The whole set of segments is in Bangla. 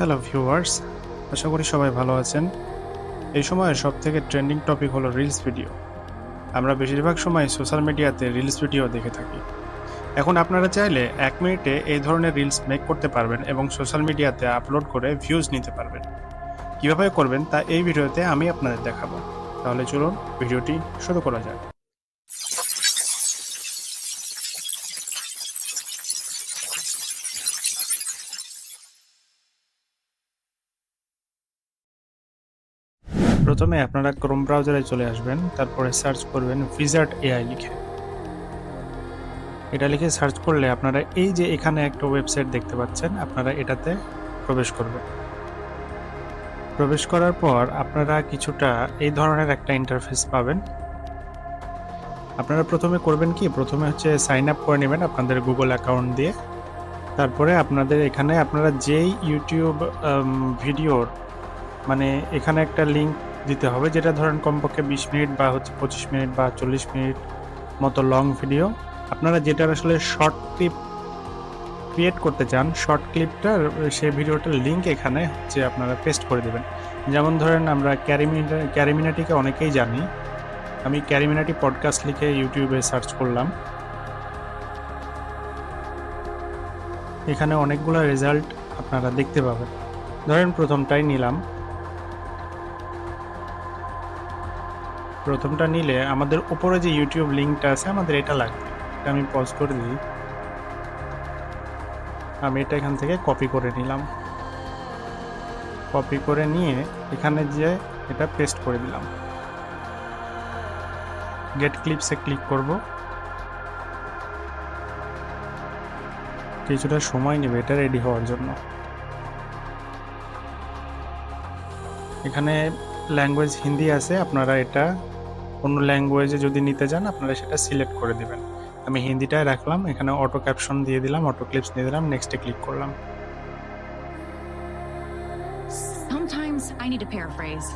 হ্যালো ভিউয়ার্স, আশা করি সবাই ভালো আছেন। এই সময়ে সবথেকে ট্রেন্ডিং টপিক হলো রিলস ভিডিও। আমরা বেশিরভাগ সময় সোশ্যাল মিডিয়াতে রিলস ভিডিও দেখে থাকি। এখন আপনারা চাইলে 1 মিনিটে এই ধরনের রিলস মেক করতে পারবেন এবং সোশ্যাল মিডিয়াতে আপলোড করে ভিউজ নিতে পারবেন। কিভাবে করবেন তা এই ভিডিওতে আমি আপনাদের দেখাবো। তাহলে চলুন ভিডিওটি শুরু করা যাক। প্রথমে আপনারা ক্রোম ব্রাউজারে চলে আসবেন, তারপরে সার্চ করবেন ভিজার্ড এআই লিখে। এটা লিখে সার্চ করলে আপনারা এই যে এখানে একটা ওয়েবসাইট দেখতে পাচ্ছেন, আপনারা এটাতে প্রবেশ করবেন। প্রবেশ করার পর আপনারা কিছুটা এই ধরনের একটা ইন্টারফেস পাবেন। আপনারা প্রথমে করবেন কি, প্রথমে হচ্ছে সাইন আপ করে নেবেন আপনাদের গুগল অ্যাকাউন্ট দিয়ে। তারপরে আপনাদের এখানে আপনারা যেই ইউটিউব ভিডিওর মানে এখানে একটা লিঙ্ক দিতে হবে, যেটা ধরেন কমপক্ষে 20 মিনিট বা হচ্ছে 25 মিনিট বা 40 মিনিট মতো লং ভিডিও। আপনারা যেটার আসলে শর্ট ক্লিপ ক্রিয়েট করতে চান, শর্ট ক্লিপটার সেই ভিডিওটার লিঙ্ক এখানে হচ্ছে আপনারা পেস্ট করে দেবেন। যেমন ধরেন আমরা ক্যারিমিনাটিকে অনেকেই জানি। আমি ক্যারিমিনাটি পডকাস্ট লিখে ইউটিউবে সার্চ করলাম। এখানে অনেকগুলো রেজাল্ট আপনারা দেখতে পাবেন। ধরেন প্রথমটাই নিলাম। প্রথমটা নিলে আমাদের উপরে যে ইউটিউব লিঙ্কটা আছে, আমাদের এটা লাগবে। এটা আমি পজ করে দিই। আমি এটা এখান থেকে কপি করে নিলাম। কপি করে নিয়ে এখানে যে এটা পেস্ট করে দিলাম। গেট ক্লিপসে ক্লিক করব। কিছুটা সময় নেবে এটা রেডি হওয়ার জন্য। এখানে ল্যাঙ্গুয়েজ হিন্দি আছে, আপনারা এটা অন্য ল্যাঙ্গুয়েজে যদি নিতে চান আপনারা সেটা সিলেক্ট করে দিবেন। আমি হিন্দিটাই রাখলাম। এখানে অটো ক্যাপশন দিয়ে দিলাম, অটো ক্লিপস দিয়ে দিলাম, নেক্সটে ক্লিক করলাম। Sometimes I need to paraphrase.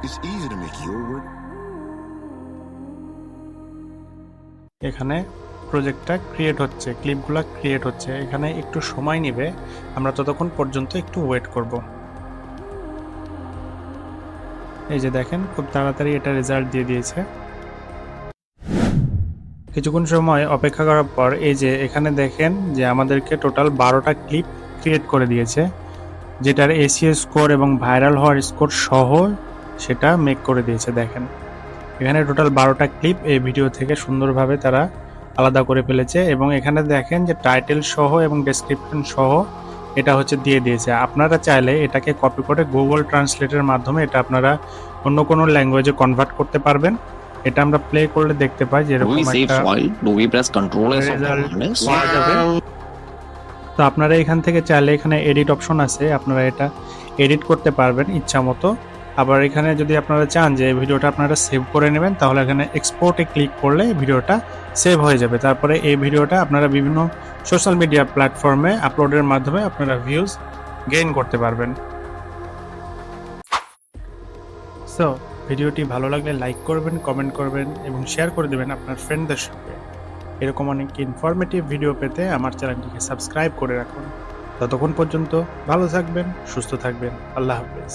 It's easy to make your work. এখানে প্রজেক্টটা ক্রিয়েট হচ্ছে, ক্লিপগুলো ক্রিয়েট হচ্ছে। এখানে একটু সময় নেবে, আমরা ততক্ষণ পর্যন্ত একটু ওয়েট করব। এই যে দেখেন খুব তাড়াতাড়ি এটা রেজাল্ট দিয়ে দিয়েছে। কিছুক্ষণ সময় অপেক্ষা করার পর এই যে এখানে দেখেন যে আমাদেরকে টোটাল 12টা ক্লিপ ক্রিয়েট করে দিয়েছে, যেটার এসইও স্কোর এবং ভাইরাল হওয়ার স্কোর সহ সেটা মেক করে দিয়েছে। দেখেন এখানে টোটাল 12টা ক্লিপ এই ভিডিও থেকে সুন্দরভাবে তারা আলাদা করে ফেলেছে এবং এখানে দেখেন যে টাইটেল সহ এবং ডেসক্রিপশন সহ এটা হচ্ছে দিয়ে দিয়েছে। আপনারা চাইলে এটাকে কপি করে গুগল ট্রান্সলেটের মাধ্যমে এটা আপনারা অন্য কোনো ল্যাঙ্গুয়েজে কনভার্ট করতে পারবেন। এটা আমরা প্লে করলে দেখতে পাই যে এরকম একটা রেজাল্ট পাওয়া যাবে। তো আপনারা এখান থেকে চাইলে এখানে এডিট অপশন আছে, আপনারা এটা এডিট করতে পারবেন ইচ্ছা মতো। আবার এখানে যদি আপনারা চান যে এই ভিডিওটা আপনারা সেভ করে নেবেন, তাহলে এখানে এক্সপোর্টে ক্লিক করলে ভিডিওটা সেভ হয়ে যাবে। তারপরে এই ভিডিওটা আপনারা বিভিন্ন সোশ্যাল মিডিয়া প্ল্যাটফর্মে আপলোডের মাধ্যমে আপনারা ভিউজ গেইন করতে পারবেন। সো ভিডিওটি ভালো লাগলে লাইক করবেন, কমেন্ট করবেন এবং শেয়ার করে দেবেন আপনার ফ্রেন্ডদের সঙ্গে। এরকম অনেক ইনফরমেটিভ ভিডিও পেতে আমার চ্যানেলটিকে সাবস্ক্রাইব করে রাখুন। ততক্ষণ পর্যন্ত ভালো থাকবেন, সুস্থ থাকবেন। আল্লাহ হাফেজ।